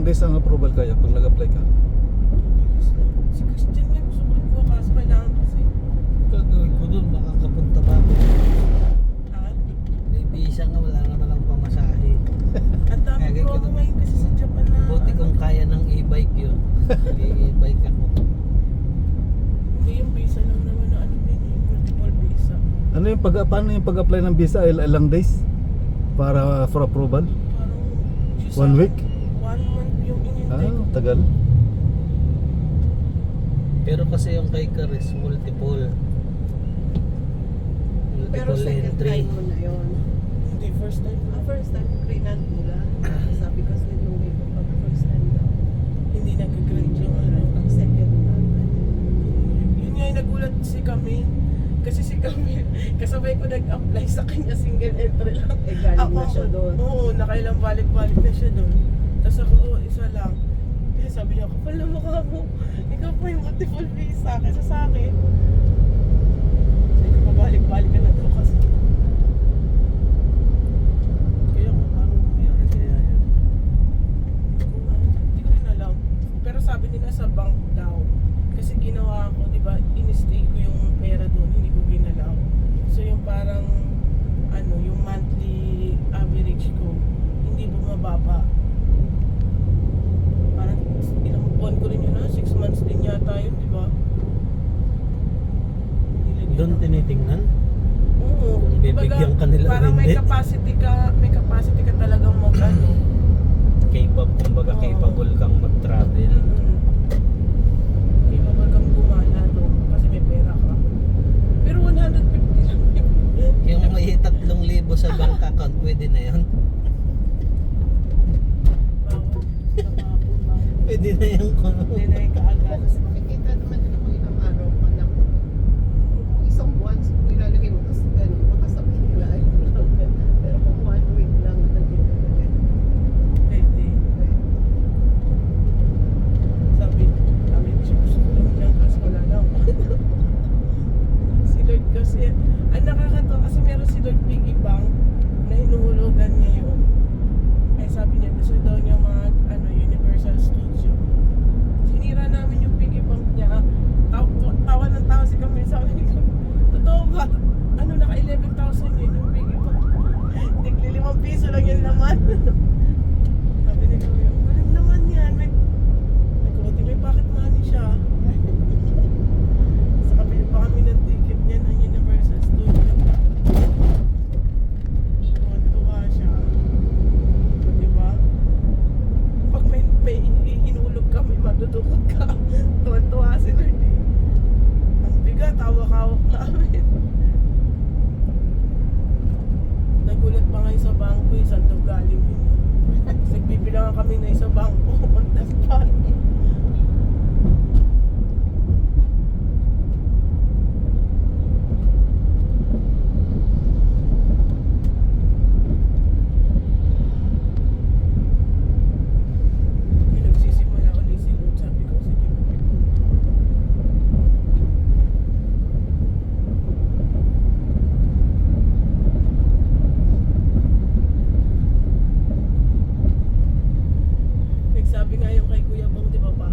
days ang approval kaya pag nag-apply ka? Si Christian nga gusto ko kaso kailangan kasi. Gagawin ko dun, makakapunta ba ako? Ha? May visa nga, wala naman ang pamasahe. Ang dami Kaya promo ganun. ngayon kasi sa Japan na. Buti kung kaya ng e-bike yun. E-bike ako. Hindi yung visa lang naman na ano din yung multiple visa. Ano yung paano yung pag-apply ng visa? Ilang days? Para for approval? Parang just 1 week? 1 month yung inintay ko. Tagal. Pero kasi yung kay Karis, multiple. Pero Multiple second entry. time mo na yun. Hindi, first time ko. First time greenland nila. Sabi kasi nung iba pag first time daw. Hindi nag-grant yung ano. Pag second na. Yun nga yung nagulat si Camille. Kasi si Camille, kasabay ko nag-apply sa kanya single entry lang. Eh galing na siya doon. Oo, nakailang balik-balik na siya doon. Tapos ako, isa lang. Kaya sabi niya, kapal na mukha mo. Ikaw pa yung multiple visa kaysa sa akin. Sabi ko, pabalik-balik ka na to kasi. Kaya kung paano nangyari kaya yun? Hindi ko rin alam. Pero sabi nila sa bank daw. Kasi ginawa ko, di ba, in-stay ko yung pera doon, hindi ko ginalaw. So yung parang, ano, yung monthly average ko, hindi bumababa. Parang ilang buwan ko rin yun, 6 months din yata yun, di ba? Nilagyan Doon ako. tinitingnan? Oo. Kung bibigyan ka nila o parang may hindi. capacity ka talagang mag-ano. Kumbaga Oo. capable kang mag-travel. Capable kang gumana doon kasi may pera ka. Pero 150 lang yun. Yung may 3,000 sa bank account, pwede na yun. Bawal. Nakapon ba? Pwede na yung Hindi na yung kaagad. Tapos makikita naman nila kung ilang araw ka lang. Isang buwan, ilalagay mo. Tapos ganun, baka sabihin nila ay pero kung 1 week lang nandito na ganun. Pwede. Sabi, gusto ko lang dyan kasi wala na ako. Si Lord kasi, ang nakakatawa kasi meron si Lord Piggy Bank na hinuhulugan niya yun. Ay sabi niya, gusto daw niya mag Universal Studio. Sinira namin yung piggy bank niya. Tawa ng tawa si Camille. Sabi ni Camille, totoo ba? Ano, naka 11,000 yun yung piggy bank. Tigli 5 piso lang yan naman. Sabi ni Camille, ang galing naman yan. May pocket money siya. Sa kabili pa kami ng ticket niya ng Universal Studio. Tuwa siya. Diba? Pag may hinulog kami, madudukot ka. Tuwan-tuwa si Lord eh. Ang bigat, hawak-hawak namin. Nagulat pa ngayon sa bangko eh, saan daw galing yun. Nagbibilangan kami na isa bangko on the spot. Nagsisimula ulit si Lord, sabi ko, sige nagsabi nga yung kay Kuya Bong, di ba pa?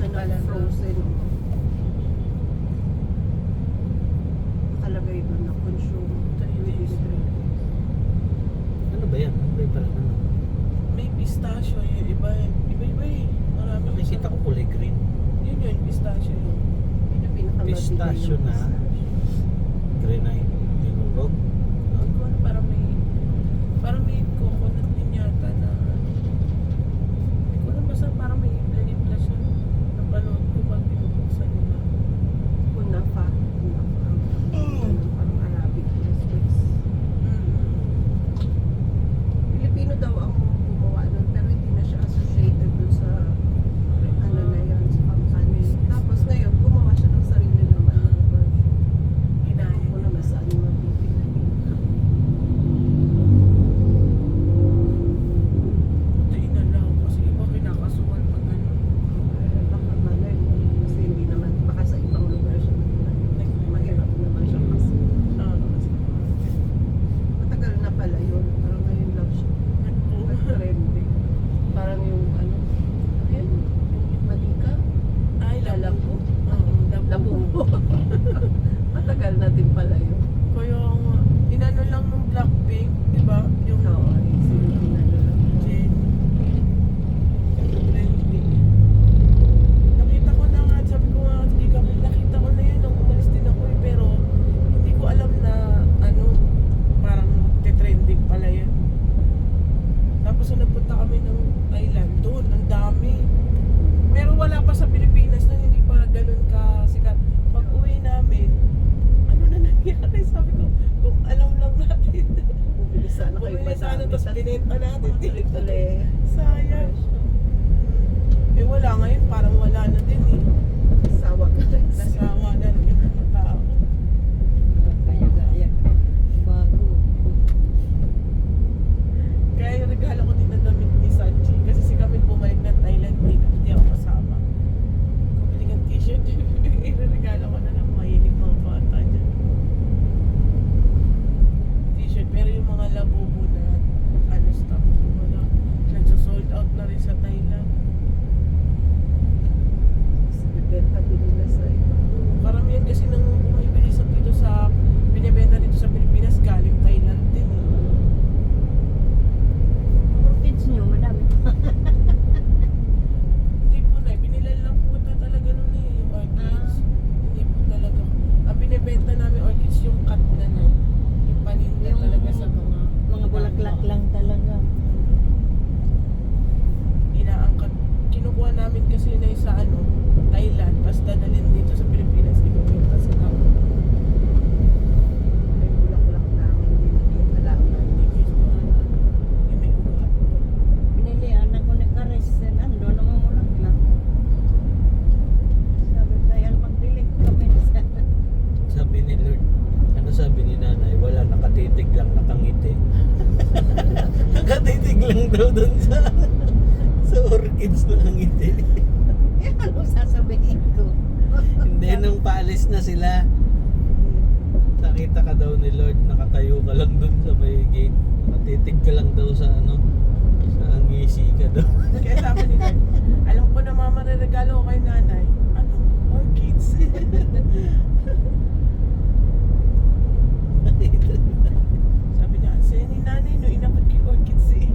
siya Pala na na. frozen. Nakalagay doon na consume 3 days. Ano ba yan? Ano ba yung parang ano? May pistachio yung iba eh. Iba-iba eh. Marami Nakikita ko kulay green. Yun, pistachio yun. Yun yung pinakamabili Pistachio yung na. pistachio. Grenade. Dinurog. Hindi ko alam, parang may coconut din yata na hindi ko alam, basta parang may impla siya. Napanood ko pag pinupuksan nila. Kunafa. Parang Arabic sweets. Pilipino daw ang gumawa nun, pero hindi na siya associated dun sa ano na yun, sa company. Tapos ngayon, gumawa siya ng sarili naman ng version. Ginaya Ako niya. naman saan yung mabibig na nila. Buti inalaw kasi iba kinakasuhan pag gano'n. Baka malay mo, kasi hindi naman, baka sa ibang lugar siya mahirap naman siya kasi. Kasi Matagal na pala yun, parang ngayon lang siya nag-trending. Parang yung ano yun, yung manika, ay, lalabo. Oo, Labo. Matagal na din pala yun. Kaya nga, inano lang nung Blackpink, di ba? Yung Oo, sinunod lang. Jennie. Trending. Nakita ko na nga, sabi ko nga, hindi kami, nakita ko na yun nung umalis din ako eh, pero hindi ko alam na ano, parang te-trending pala yun. Tapos nung nagpunta kami ng Thailand, doon, ang dami. Pero wala pa sa Pilipinas na hindi pa ganun ka sikat. Pag uwi namin, ano na nangyari? Sabi ko, kung alam lang natin. Bumili sana kayo Bumili sana, tapos binenta natin. Tuloy. Sayang. Eh wala ngayon, parang wala na din eh. Sawa ka rin. Nasawa na rin yung mga tao. Kaya bago. Kaya yung regalo ko din na damit ni Sanchi. Kasi si Camille bumalik na Thailand, hindi ako kasama. Bumili ng t-shirt, regalo ko na lang mahilig mga bata dyan. T-shirt, pero yung mga labubo na ano stuff, wala. Nagsosold out na rin sa Thailand. Benta din nila sa iba. Karamihan kasi nang bumibili sa dito sa binibenta dito sa Pilipinas galing Thailand din eh. Kids nyo, madami. Hindi po na, binilan lang po talaga nun eh, yung orchids. Hindi po talaga. Ang binibenta namin orchids yung cut na na. Yung paninda Yung talaga sa mga bulaklak lang talaga. Inaangkat. Kinukuha namin kasi na sa ano, Thailand, tapos dadalhin dito sa Pilipinas, ibibenta sa tao. May bulaklak lang, hindi na halaman. Hindi guys ko ano, yung may ugat. Pinili, anak ko nagkares. Ando naman bulaklak. Sabi kaya magdilig kami sa... Sabi ni Lord, ano sabi ni nanay? Wala, nakatitig lang, nakangiti. Nakatitig lang daw dun sa orchids nakangiti. Eh, ano sasabihin ko? Hindi, nung paalis na sila, nakita ka daw ni Lord, nakatayo ka lang dun sa may gate. Nakatitig ka lang daw sa ano, sa angisi ka daw. Kaya sabi nila, alam ko na mama regalo ko kay nanay. Ano? Orchids. Sabi niya, sa'yo ni nanay, no, inabot kay orchids eh.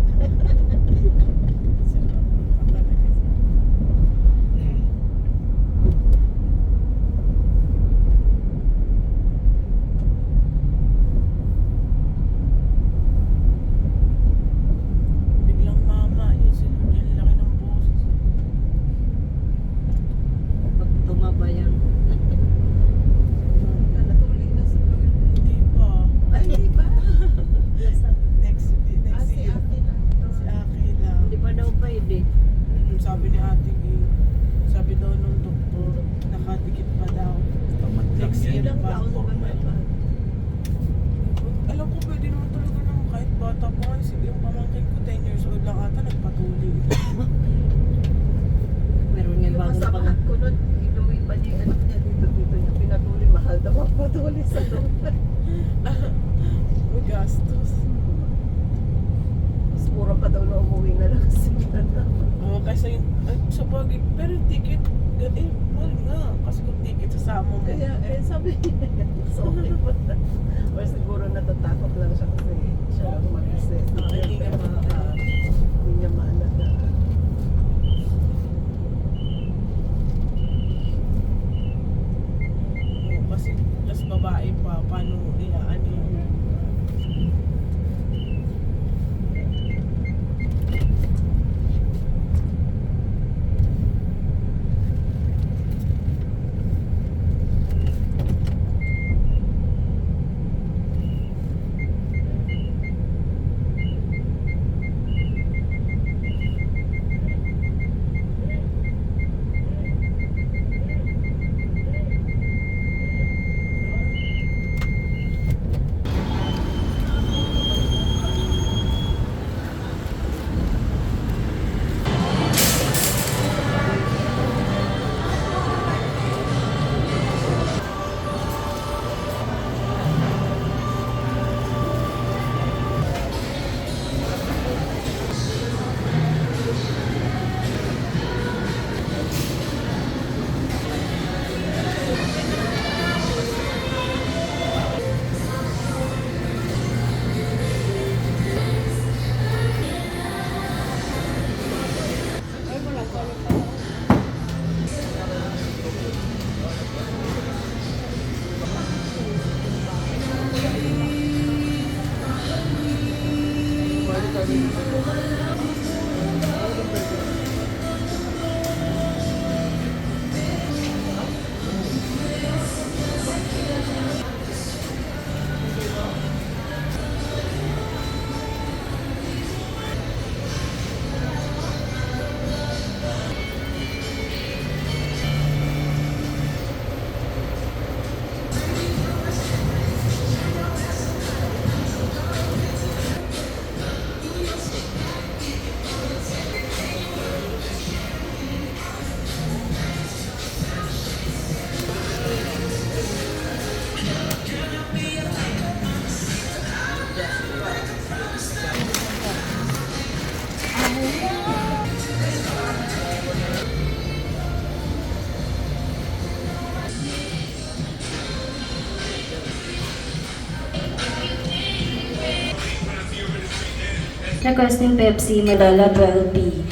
Sabi ko, talaga. Biglang mama, yun sila, yung laki ng boses. Pag tumaba yan. Natuli na sa Lord. Hindi pa. Ay, di ba? Next Si year. ate lang. Si Aki lang. Hindi pa daw pwede. Sabi ni ate eh, sabi daw nung doktor, nakadikit pa daw. Tamad lang Next yan. year Ilang pa. taon ba na ba? Alam ko pwede naman talaga nung kahit bata pa nga, yung pamangkin ko 10 years old lang ata nagpatuloy. Meron nga Yung bagong pang... kasamahan ko nun, inuwi pa niya yung anak niya dito niya. Pinatuloy, mahal daw ang patuloy sa lugar. Magastos. Mas mura pa daw na umuwi na lang sila. Oo, kasi yung, sa bagay, pero yung ticket, reklamo mo. Kaya, sabi niya, sorry po. Or siguro natatakot lang siya kasi siya lang mag-isip. Hindi niya Hindi niya maalagaan. Oo, kasi mas babae pa, paano ano yun? Requesting Pepsi, Madala 12P.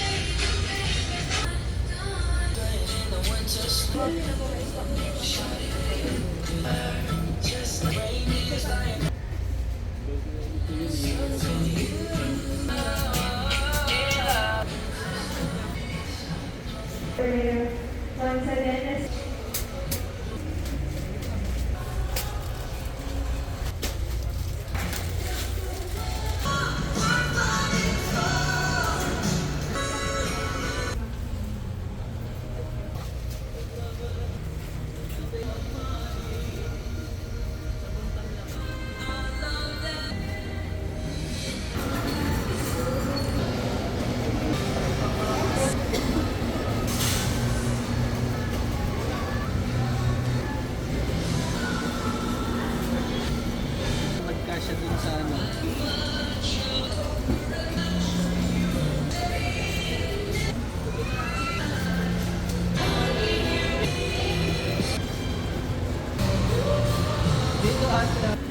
Magkasya dun sa ano. Dito ata.